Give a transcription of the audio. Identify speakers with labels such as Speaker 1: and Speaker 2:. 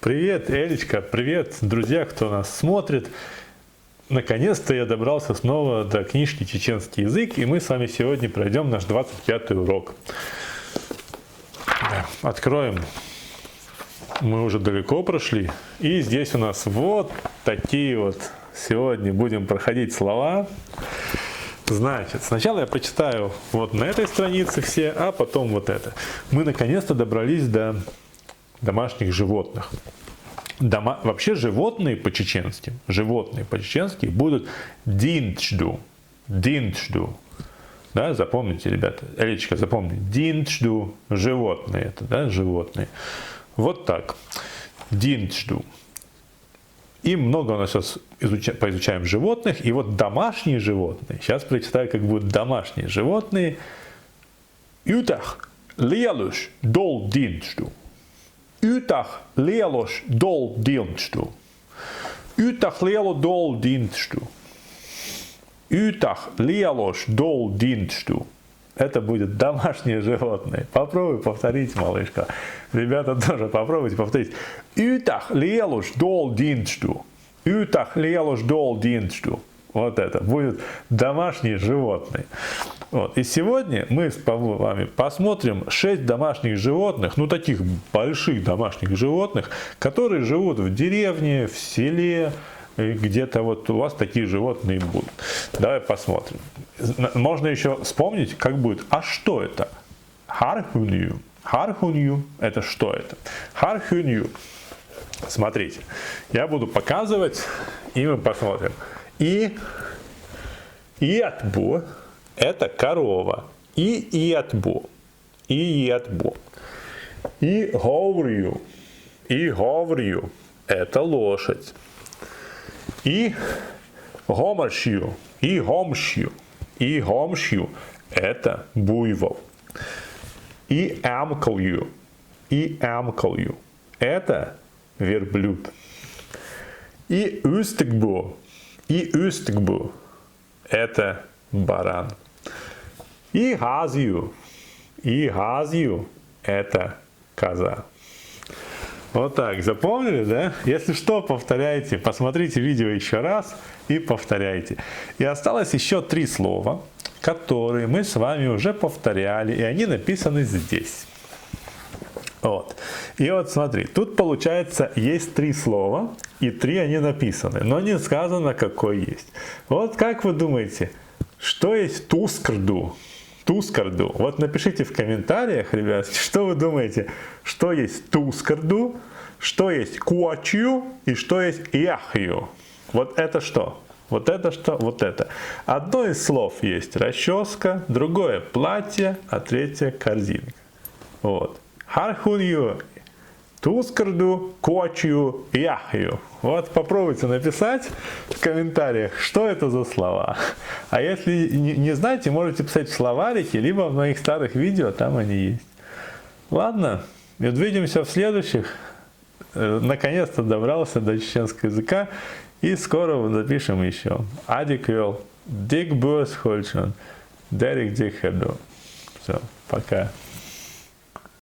Speaker 1: Привет, Элечка, привет, друзья, кто нас смотрит. Наконец-то я добрался снова до книжки «Чеченский язык», и мы с вами сегодня пройдем наш 25-й урок. Откроем. Мы уже далеко прошли, и здесь у нас вот такие вот сегодня будем проходить слова. Значит, сначала я прочитаю вот на этой странице все, а потом вот это. Мы наконец-то добрались до домашних животных. Вообще животные по-чеченски будут динчду. Динчду. Да, запомните, ребята. Элечка, запомни. Динчду. Животные это, да, животные. Вот так. Динчду. И много у нас сейчас поизучаем животных. И вот домашние животные. Сейчас прочитаю, как будут домашние животные. Ютах лелуш дол динчду. Ютах лелош дол динчду. Ютах лело дол динчду. Ютах лелош дол динчду. Это будет домашние животные. Попробуй повторить, малышка. Ребята тоже попробуйте повторить. Ютах лелош дол динчду. Ютах лелош дол динчду. Вот это будет домашние животные. Вот. И сегодня мы с вами посмотрим 6 домашних животных, ну таких больших домашних животных, которые живут в деревне, в селе, где-то вот у вас такие животные будут. Давай посмотрим. Можно еще вспомнить, как будет. А что это? Хархунью. Хархунью – это что это? Хархунью. Смотрите, я буду показывать, и мы посмотрим. И иатбу – это корова. И иатбу. И иатбу. И говрию. И говрию – это лошадь. И гомашью. И гомшью. И гомшью – это буйвол. И амкалью. И амкалью – это верблюд. И устыгбу. И устыгбу – это баран. И газью. И газью – это коза. Вот так, запомнили, да? Если что, повторяйте, посмотрите видео еще раз и повторяйте. И осталось еще 3 слова, которые мы с вами уже повторяли, и они написаны здесь. Вот. И вот смотри, тут получается есть 3 слова, и 3 они написаны, но не сказано, какой есть. Вот как вы думаете, что есть тускарду? Тускарду. Вот напишите в комментариях, ребят, что вы думаете, что есть тускарду, что есть куачью и что есть яхью. Вот это что? Вот это что? Вот это. Одно из слов есть расческа, другое платье, а третье корзинка. Вот. Хархунью, тускарду, куачью, яхью. Вот попробуйте написать в комментариях, что это за слова. А если не знаете, можете писать в словарике, либо в моих старых видео, там они есть. Ладно, увидимся в следующих. Наконец-то добрался до чеченского языка. И скоро запишем еще. Адиквел, Дик Бёс Хольчан, Дерек Дикхерду. Все, пока.